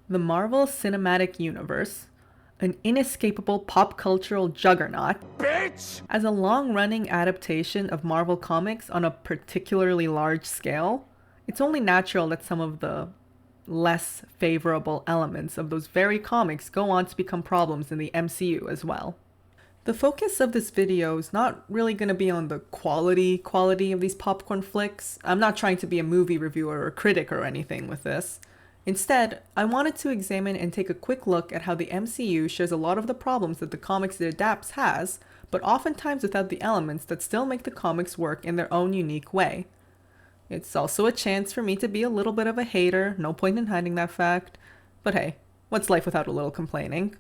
The Marvel Cinematic Universe, an inescapable pop cultural juggernaut, bitch! As a long-running adaptation of Marvel Comics on a particularly large scale, it's only natural that some of the less favorable elements of those very comics go on to become problems in the MCU as well. The focus of this video is not really going to be on the quality of these popcorn flicks. I'm not trying to be a movie reviewer or critic or anything with this. Instead, I wanted to examine and take a quick look at how the MCU shares a lot of the problems that the comics it adapts has, but oftentimes without the elements that still make the comics work in their own unique way. It's also a chance for me to be a little bit of a hater, no point in hiding that fact, but hey, what's life without a little complaining?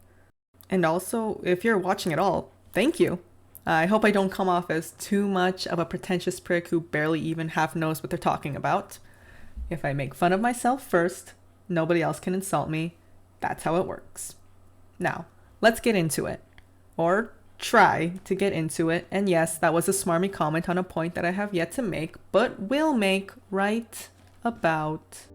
And also, if you're watching at all, thank you. I hope I don't come off as too much of a pretentious prick who barely even half knows what they're talking about. If I make fun of myself first, nobody else can insult me. That's how it works. Now, let's get into it. Or try to get into it. And yes, that was a smarmy comment on a point that I have yet to make, but will make right about.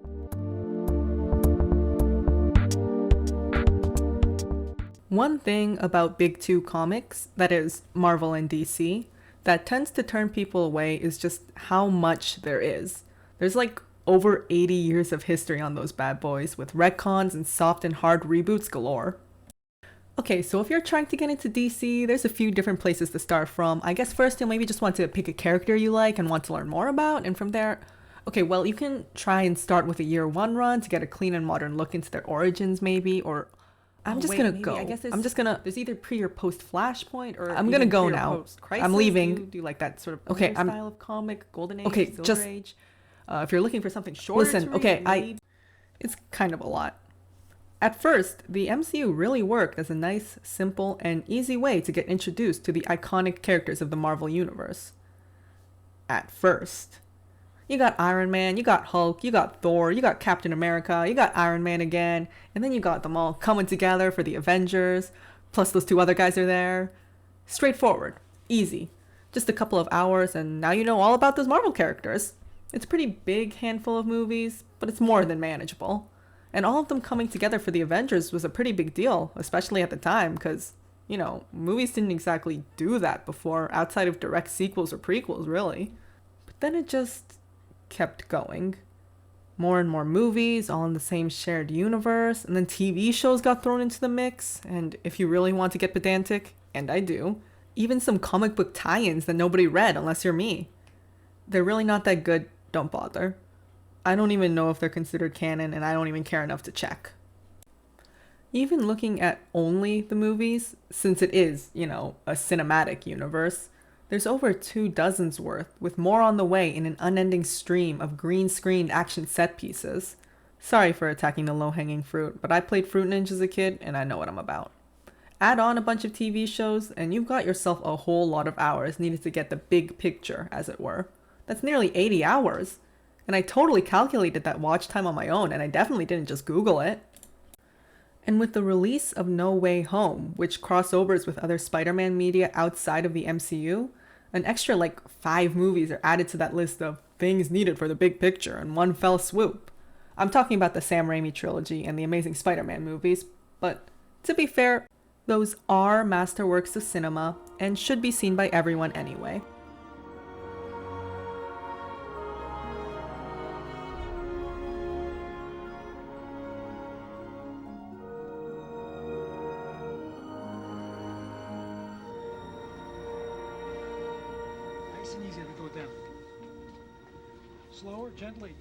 One thing about Big Two comics, that is Marvel and DC, that tends to turn people away is just how much there is. There's like over 80 years of history on those bad boys, with retcons and soft and hard reboots galore. Okay, so if you're trying to get into DC, there's a few different places to start from. I guess first you'll maybe just want to pick a character you like and want to learn more about, and from there, okay, well, you can try and start with a year one run to get a clean and modern look into their origins maybe, or I'm just gonna go. I guess I'm just gonna. There's either pre or post Flashpoint, or I'm gonna go now. I'm leaving. Do you like that sort of style of comic, Golden Age, Silver Age? If you're looking for something shorter, listen. Okay, it's kind of a lot. At first, the MCU really worked as a nice, simple, and easy way to get introduced to the iconic characters of the Marvel Universe. At first. You got Iron Man, you got Hulk, you got Thor, you got Captain America, you got Iron Man again, and then you got them all coming together for the Avengers, plus those two other guys are there. Straightforward, easy. Just a couple of hours and now you know all about those Marvel characters. It's a pretty big handful of movies, but it's more than manageable. And all of them coming together for the Avengers was a pretty big deal, especially at the time, because, you know, movies didn't exactly do that before, outside of direct sequels or prequels, really. But then it just kept going. More and more movies, all in the same shared universe, and then TV shows got thrown into the mix, and if you really want to get pedantic, and I do, even some comic book tie-ins that nobody read unless you're me. They're really not that good, don't bother. I don't even know if they're considered canon, and I don't even care enough to check. Even looking at only the movies, since it is, you know, a cinematic universe, there's over 24 worth, with more on the way in an unending stream of green-screened action set pieces. Sorry for attacking the low-hanging fruit, but I played Fruit Ninja as a kid, and I know what I'm about. Add on a bunch of TV shows, and you've got yourself a whole lot of hours needed to get the big picture, as it were. That's nearly 80 hours. And I totally calculated that watch time on my own, and I definitely didn't just Google it. And with the release of No Way Home, which crossovers with other Spider-Man media outside of the MCU, an extra 5 movies are added to that list of things needed for the big picture in one fell swoop. I'm talking about the Sam Raimi trilogy and the Amazing Spider-Man movies, but to be fair, those are masterworks of cinema and should be seen by everyone anyway. Nice and easy to go down. Slower, gently.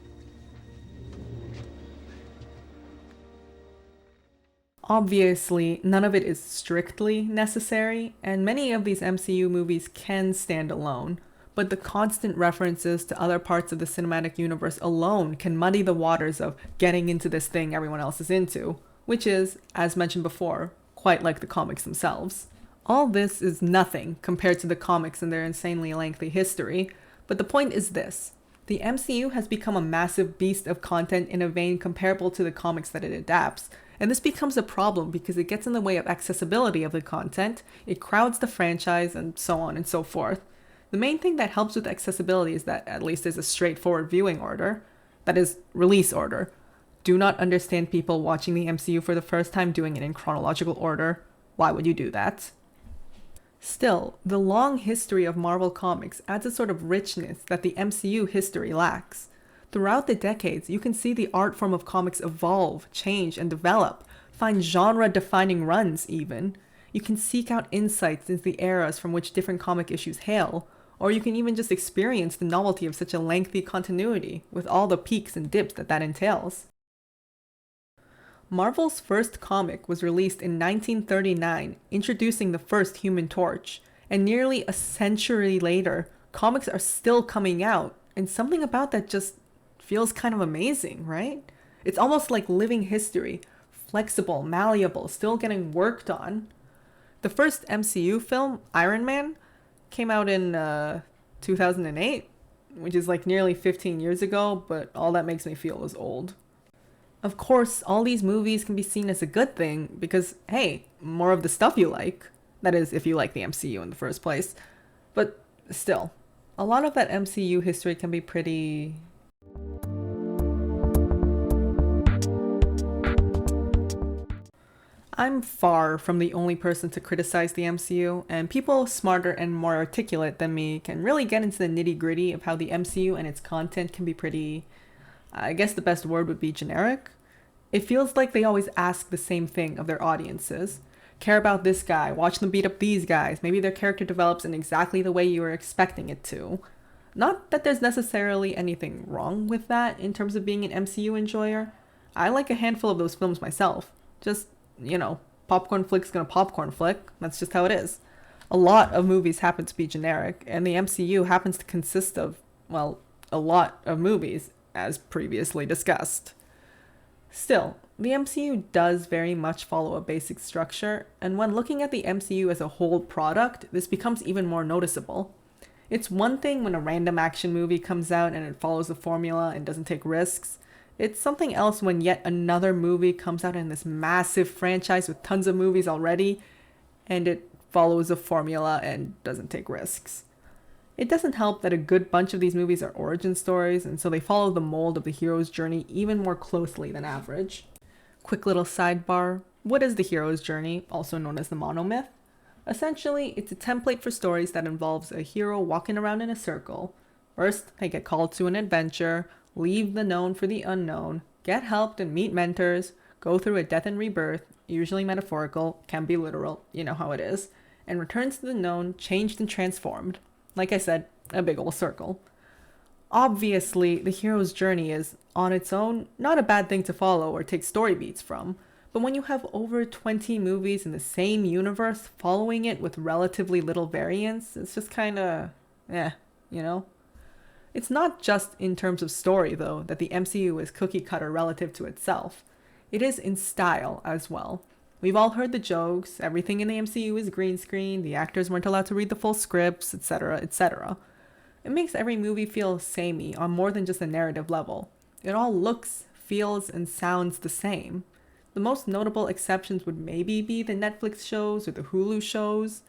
Obviously, none of it is strictly necessary, and many of these MCU movies can stand alone, but the constant references to other parts of the cinematic universe alone can muddy the waters of getting into this thing everyone else is into, which is, as mentioned before, quite like the comics themselves. All this is nothing compared to the comics and their insanely lengthy history, but the point is this. The MCU has become a massive beast of content in a vein comparable to the comics that it adapts, and this becomes a problem because it gets in the way of accessibility of the content, it crowds the franchise, and so on and so forth. The main thing that helps with accessibility is that at least there's a straightforward viewing order, that is, release order. do not understand people watching the MCU for the first time doing it in chronological order. Why would you do that? Still, the long history of Marvel Comics adds a sort of richness that the MCU history lacks. Throughout the decades, you can see the art form of comics evolve, change, and develop, find genre-defining runs even. You can seek out insights into the eras from which different comic issues hail, or you can even just experience the novelty of such a lengthy continuity, with all the peaks and dips that entails. Marvel's first comic was released in 1939, introducing the first Human Torch, and nearly a century later, comics are still coming out, and something about that just feels kind of amazing, right? It's almost like living history, flexible, malleable, still getting worked on. The first MCU film, Iron Man, came out in 2008, which is like nearly 15 years ago, but all that makes me feel is old. Of course, all these movies can be seen as a good thing because, hey, more of the stuff you like. That is, if you like the MCU in the first place. But still, a lot of that MCU history can be pretty... I'm far from the only person to criticize the MCU, and people smarter and more articulate than me can really get into the nitty-gritty of how the MCU and its content can be pretty... I guess the best word would be generic. It feels like they always ask the same thing of their audiences. Care about this guy, watch them beat up these guys, maybe their character develops in exactly the way you were expecting it to. Not that there's necessarily anything wrong with that in terms of being an MCU enjoyer. I like a handful of those films myself. Just, popcorn flick's gonna popcorn flick. That's just how it is. A lot of movies happen to be generic, and the MCU happens to consist of, well, a lot of movies, as previously discussed. Still, the MCU does very much follow a basic structure, and when looking at the MCU as a whole product, this becomes even more noticeable. It's one thing when a random action movie comes out and it follows the formula and doesn't take risks. It's something else when yet another movie comes out in this massive franchise with tons of movies already, and it follows a formula and doesn't take risks. It doesn't help that a good bunch of these movies are origin stories, and so they follow the mold of the hero's journey even more closely than average. Quick little sidebar, what is the hero's journey, also known as the monomyth? Essentially, it's a template for stories that involves a hero walking around in a circle. First, they get called to an adventure, leave the known for the unknown, get helped and meet mentors, go through a death and rebirth, usually metaphorical, can be literal, you know how it is, and returns to the known, changed and transformed. Like I said, a big ol' circle. Obviously, the hero's journey is, on its own, not a bad thing to follow or take story beats from, but when you have over 20 movies in the same universe following it with relatively little variance, it's just kinda, It's not just in terms of story, though, that the MCU is cookie-cutter relative to itself. It is in style as well. We've all heard the jokes, everything in the MCU is green screen, the actors weren't allowed to read the full scripts, etc., etc. It makes every movie feel samey on more than just a narrative level. It all looks, feels, and sounds the same. The most notable exceptions would maybe be the Netflix shows or the Hulu shows.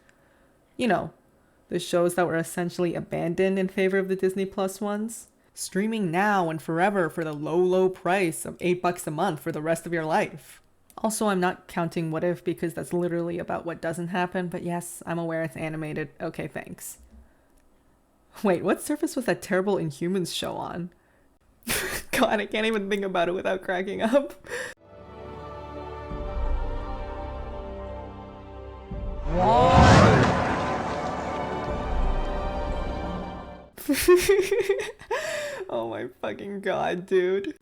The shows that were essentially abandoned in favor of the Disney Plus ones. Streaming now and forever for the low, low price of $8 a month for the rest of your life. Also, I'm not counting What If because that's literally about what doesn't happen, but yes, I'm aware it's animated. Okay, thanks. Wait, what surface was that terrible Inhumans show on? God, I can't even think about it without cracking up. Oh my fucking god, dude.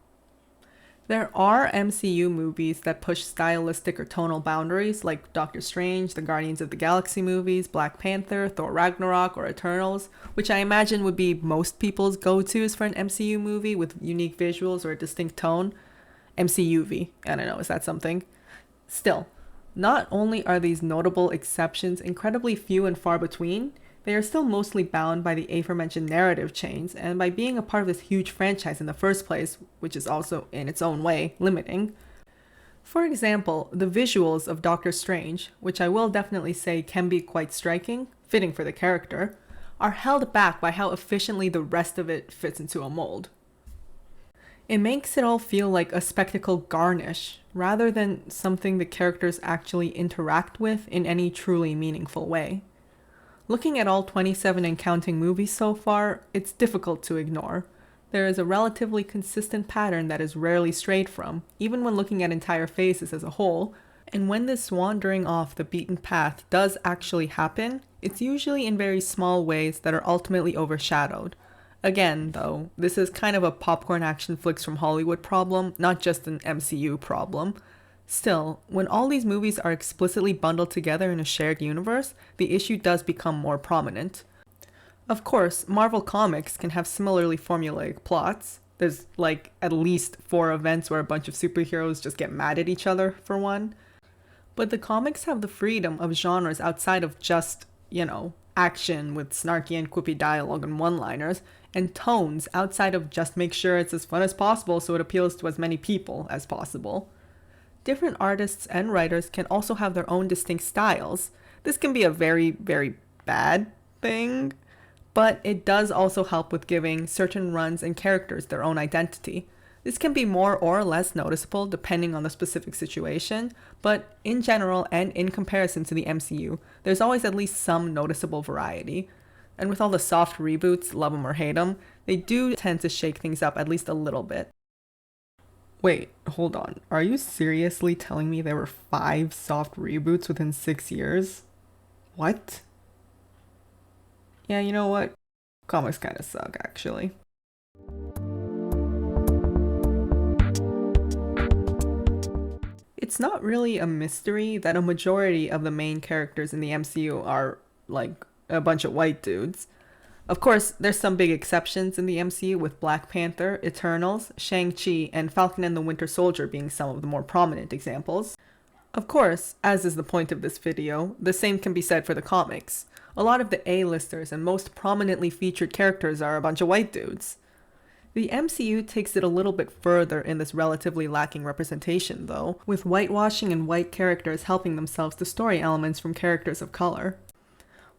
There are MCU movies that push stylistic or tonal boundaries, like Doctor Strange, the Guardians of the Galaxy movies, Black Panther, Thor Ragnarok, or Eternals, which I imagine would be most people's go-tos for an MCU movie with unique visuals or a distinct tone. MCUV, I don't know, is that something? Still, not only are these notable exceptions incredibly few and far between, they are still mostly bound by the aforementioned narrative chains and by being a part of this huge franchise in the first place, which is also, in its own way, limiting. For example, the visuals of Doctor Strange, which I will definitely say can be quite striking, fitting for the character, are held back by how efficiently the rest of it fits into a mold. It makes it all feel like a spectacle garnish, rather than something the characters actually interact with in any truly meaningful way. Looking at all 27 and counting movies so far, it's difficult to ignore. There is a relatively consistent pattern that is rarely strayed from, even when looking at entire phases as a whole, and when this wandering off the beaten path does actually happen, it's usually in very small ways that are ultimately overshadowed. Again, though, this is kind of a popcorn action flicks from Hollywood problem, not just an MCU problem. Still, when all these movies are explicitly bundled together in a shared universe, the issue does become more prominent. Of course, Marvel Comics can have similarly formulaic plots. There's like at least 4 events where a bunch of superheroes just get mad at each other, for one. But the comics have the freedom of genres outside of just, action with snarky and quippy dialogue and one-liners, and tones outside of just make sure it's as fun as possible so it appeals to as many people as possible. Different artists and writers can also have their own distinct styles. This can be a very, very bad thing, but it does also help with giving certain runs and characters their own identity. This can be more or less noticeable depending on the specific situation, but in general and in comparison to the MCU, there's always at least some noticeable variety. And with all the soft reboots, love them or hate them, they do tend to shake things up at least a little bit. Wait, hold on. Are you seriously telling me there were 5 soft reboots within 6 years? What? Yeah, you know what? Comics kinda suck, actually. It's not really a mystery that a majority of the main characters in the MCU are, like, a bunch of white dudes. Of course, there's some big exceptions in the MCU, with Black Panther, Eternals, Shang-Chi, and Falcon and the Winter Soldier being some of the more prominent examples. Of course, as is the point of this video, the same can be said for the comics. A lot of the A-listers and most prominently featured characters are a bunch of white dudes. The MCU takes it a little bit further in this relatively lacking representation, though, with whitewashing and white characters helping themselves to story elements from characters of color.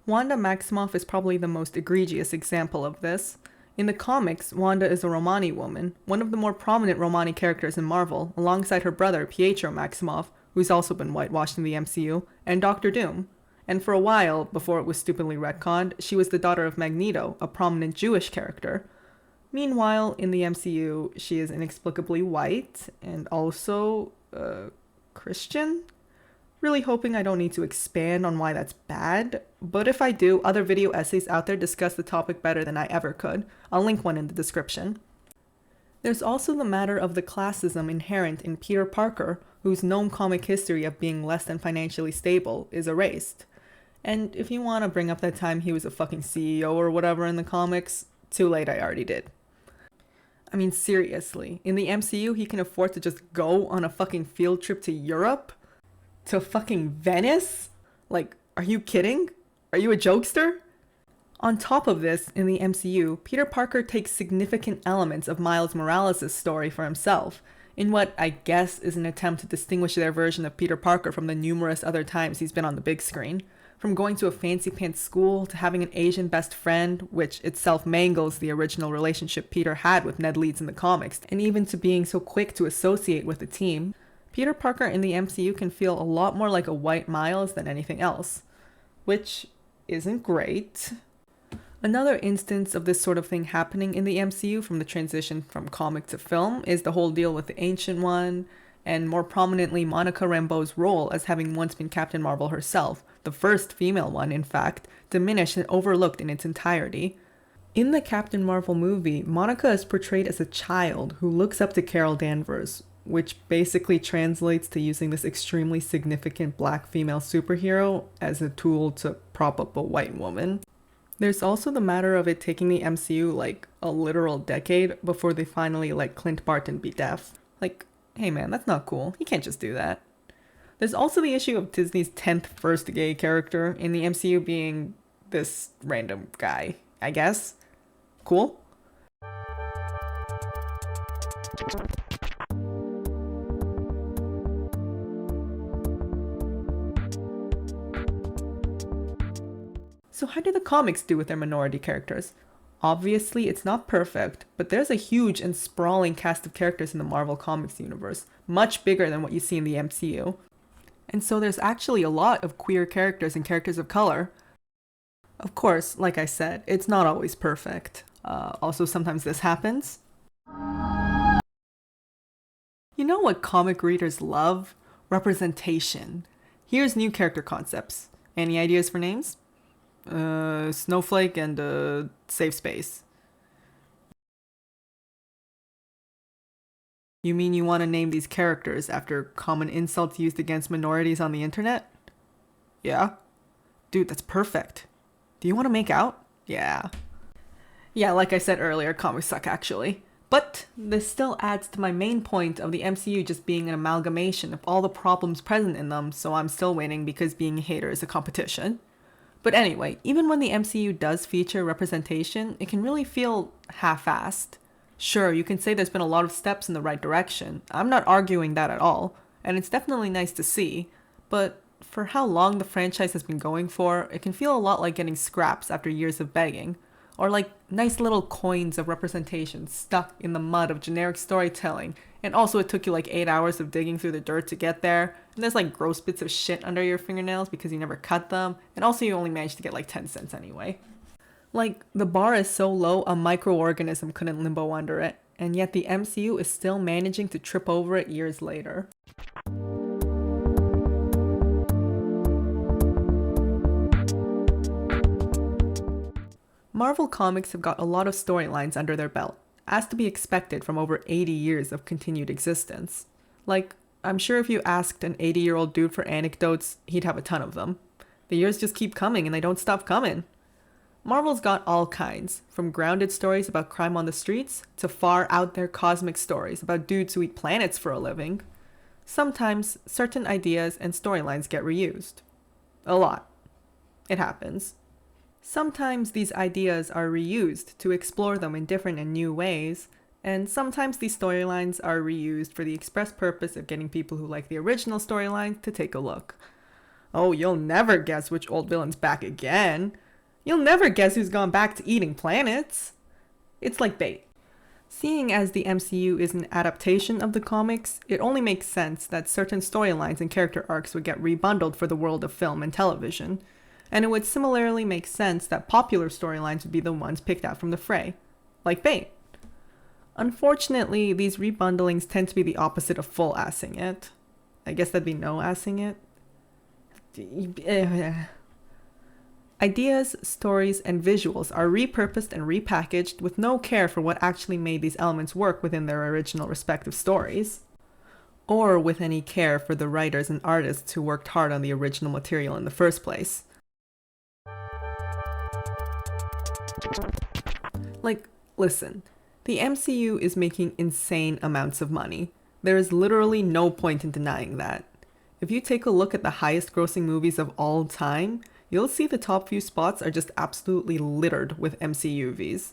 Wanda Maximoff is probably the most egregious example of this. In the comics, Wanda is a Romani woman, one of the more prominent Romani characters in Marvel, alongside her brother Pietro Maximoff, who's also been whitewashed in the MCU, and Doctor Doom. And for a while, before it was stupidly retconned, she was the daughter of Magneto, a prominent Jewish character. Meanwhile, in the MCU, she is inexplicably white, and also, Christian? Really hoping I don't need to expand on why that's bad, but if I do, other video essays out there discuss the topic better than I ever could. I'll link one in the description. There's also the matter of the classism inherent in Peter Parker, whose known comic history of being less than financially stable is erased. And if you want to bring up that time he was a fucking CEO or whatever in the comics, too late, I already did. I mean, seriously, in the MCU he can afford to just go on a fucking field trip to Europe? To fucking Venice? Like, are you kidding? Are you a jokester? On top of this, in the MCU, Peter Parker takes significant elements of Miles Morales' story for himself, in what I guess is an attempt to distinguish their version of Peter Parker from the numerous other times he's been on the big screen. From going to a fancy pants school to having an Asian best friend, which itself mangles the original relationship Peter had with Ned Leeds in the comics, and even to being so quick to associate with the team, Peter Parker in the MCU can feel a lot more like a white Miles than anything else, which isn't great. Another instance of this sort of thing happening in the MCU from the transition from comic to film is the whole deal with the Ancient One, and more prominently Monica Rambeau's role as having once been Captain Marvel herself, the first female one in fact, diminished and overlooked in its entirety. In the Captain Marvel movie, Monica is portrayed as a child who looks up to Carol Danvers, which basically translates to using this extremely significant black female superhero as a tool to prop up a white woman. There's also the matter of it taking the MCU like a literal decade before they finally let Clint Barton be deaf. Like, hey man, that's not cool. You can't just do that. There's also the issue of Disney's 10th first gay character in the MCU being this random guy, I guess. Cool? So how do the comics do with their minority characters? Obviously, it's not perfect, but there's a huge and sprawling cast of characters in the Marvel Comics universe, much bigger than what you see in the MCU. And so there's actually a lot of queer characters and characters of color. Of course, like I said, it's not always perfect. Also, sometimes this happens. You know what comic readers love? Representation. Here's new character concepts. Any ideas for names? Snowflake and Safe Space. You mean you want to name these characters after common insults used against minorities on the internet? Yeah. Dude, that's perfect. Do you want to make out? Yeah. Yeah, like I said earlier, comics suck actually. But this still adds to my main point of the MCU just being an amalgamation of all the problems present in them, so I'm still waiting because being a hater is a competition. But anyway, even when the MCU does feature representation, it can really feel half-assed. Sure, you can say there's been a lot of steps in the right direction. I'm not arguing that at all, and it's definitely nice to see, but for how long the franchise has been going for, it can feel a lot like getting scraps after years of begging, or like nice little coins of representation stuck in the mud of generic storytelling, and also it took you like 8 hours of digging through the dirt to get there, and there's like gross bits of shit under your fingernails because you never cut them, and also you only managed to get like 10 cents anyway. Like, the bar is so low a microorganism couldn't limbo under it, and yet the MCU is still managing to trip over it years later. Marvel Comics have got a lot of storylines under their belt, as to be expected from over 80 years of continued existence. Like, I'm sure if you asked an 80-year-old dude for anecdotes, he'd have a ton of them. The years just keep coming and they don't stop coming. Marvel's got all kinds, from grounded stories about crime on the streets to far out there cosmic stories about dudes who eat planets for a living. Sometimes certain ideas and storylines get reused. A lot. It happens. Sometimes these ideas are reused to explore them in different and new ways, and sometimes these storylines are reused for the express purpose of getting people who like the original storyline to take a look. Oh, you'll never guess which old villain's back again. You'll never guess who's gone back to eating planets. It's like bait. Seeing as the MCU is an adaptation of the comics, it only makes sense that certain storylines and character arcs would get rebundled for the world of film and television. And it would similarly make sense that popular storylines would be the ones picked out from the fray. Like bait. Unfortunately, these rebundlings tend to be the opposite of full-assing it. I guess that'd be no-assing it. Ideas, stories, and visuals are repurposed and repackaged with no care for what actually made these elements work within their original respective stories, or with any care for the writers and artists who worked hard on the original material in the first place. Like, listen, the MCU is making insane amounts of money. There is literally no point in denying that. If you take a look at the highest grossing movies of all time, you'll see the top few spots are just absolutely littered with MCUVs.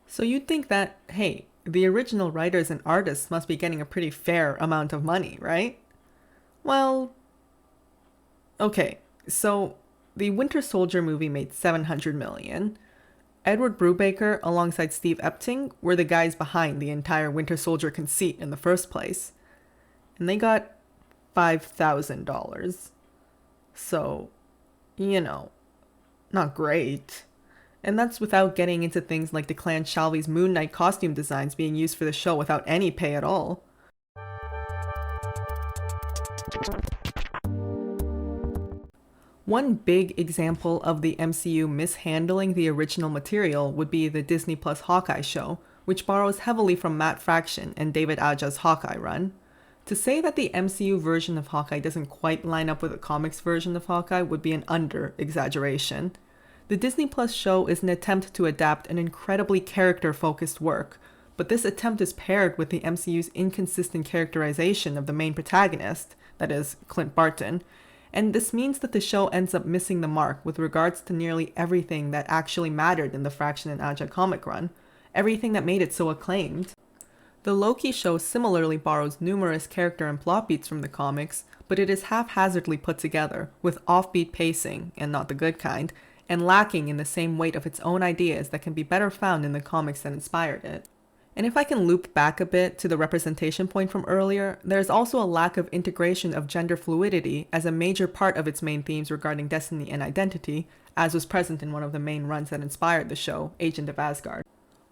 So you'd think that, hey, the original writers and artists must be getting a pretty fair amount of money, right? Well, okay, so the Winter Soldier movie made $700 million. Edward Brubaker alongside Steve Epting were the guys behind the entire Winter Soldier conceit in the first place. And they got $5,000. So, you know, not great. And that's without getting into things like Declan Shalvey's Moon Knight costume designs being used for the show without any pay at all. One big example of the MCU mishandling the original material would be the Disney Plus Hawkeye show, which borrows heavily from Matt Fraction and David Aja's Hawkeye run. To say that the MCU version of Hawkeye doesn't quite line up with the comics version of Hawkeye would be an under-exaggeration. The Disney Plus show is an attempt to adapt an incredibly character-focused work, but this attempt is paired with the MCU's inconsistent characterization of the main protagonist, that is, Clint Barton, and this means that the show ends up missing the mark with regards to nearly everything that actually mattered in the Fraction and Aja comic run, everything that made it so acclaimed. The Loki show similarly borrows numerous character and plot beats from the comics, but it is haphazardly put together, with offbeat pacing, and not the good kind, and lacking in the same weight of its own ideas that can be better found in the comics that inspired it. And if I can loop back a bit to the representation point from earlier, there's also a lack of integration of gender fluidity as a major part of its main themes regarding destiny and identity, as was present in one of the main runs that inspired the show, Agent of Asgard.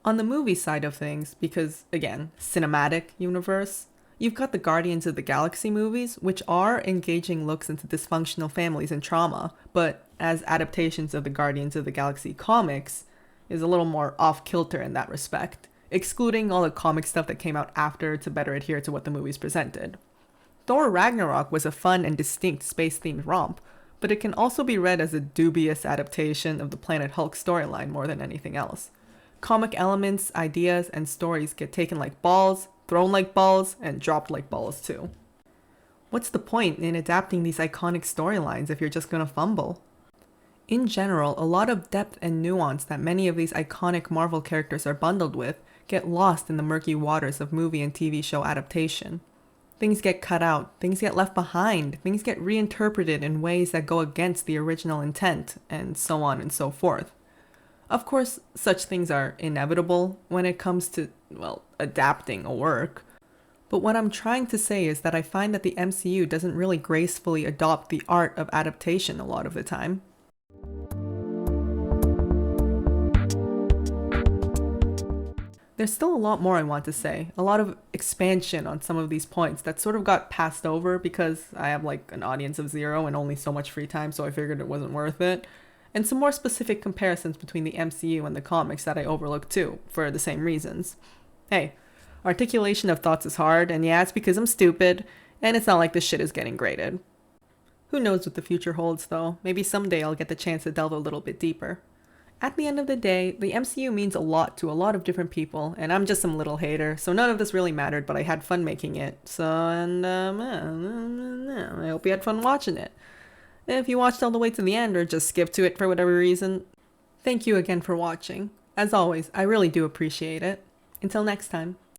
On the movie side of things, because, again, cinematic universe, you've got the Guardians of the Galaxy movies, which are engaging looks into dysfunctional families and trauma, but as adaptations of the Guardians of the Galaxy comics, is a little more off-kilter in that respect, excluding all the comic stuff that came out after to better adhere to what the movies presented. Thor Ragnarok was a fun and distinct space-themed romp, but it can also be read as a dubious adaptation of the Planet Hulk storyline more than anything else. Comic elements, ideas, and stories get taken like balls, thrown like balls, and dropped like balls too. What's the point in adapting these iconic storylines if you're just gonna fumble? In general, a lot of depth and nuance that many of these iconic Marvel characters are bundled with get lost in the murky waters of movie and TV show adaptation. Things get cut out, things get left behind, things get reinterpreted in ways that go against the original intent, and so on and so forth. Of course, such things are inevitable when it comes to, well, adapting a work. But what I'm trying to say is that I find that the MCU doesn't really gracefully adopt the art of adaptation a lot of the time. There's still a lot more I want to say, a lot of expansion on some of these points that sort of got passed over because I have like an audience of 0 and only so much free time, so I figured it wasn't worth it. And some more specific comparisons between the MCU and the comics that I overlooked too, for the same reasons. Hey, articulation of thoughts is hard, and yeah, it's because I'm stupid, and it's not like this shit is getting graded. Who knows what the future holds though, maybe someday I'll get the chance to delve a little bit deeper. At the end of the day, the MCU means a lot to a lot of different people, and I'm just some little hater, so none of this really mattered, but I had fun making it. So, and I hope you had fun watching it. If you watched all the way to the end or just skipped to it for whatever reason, thank you again for watching. As always, I really do appreciate it. Until next time.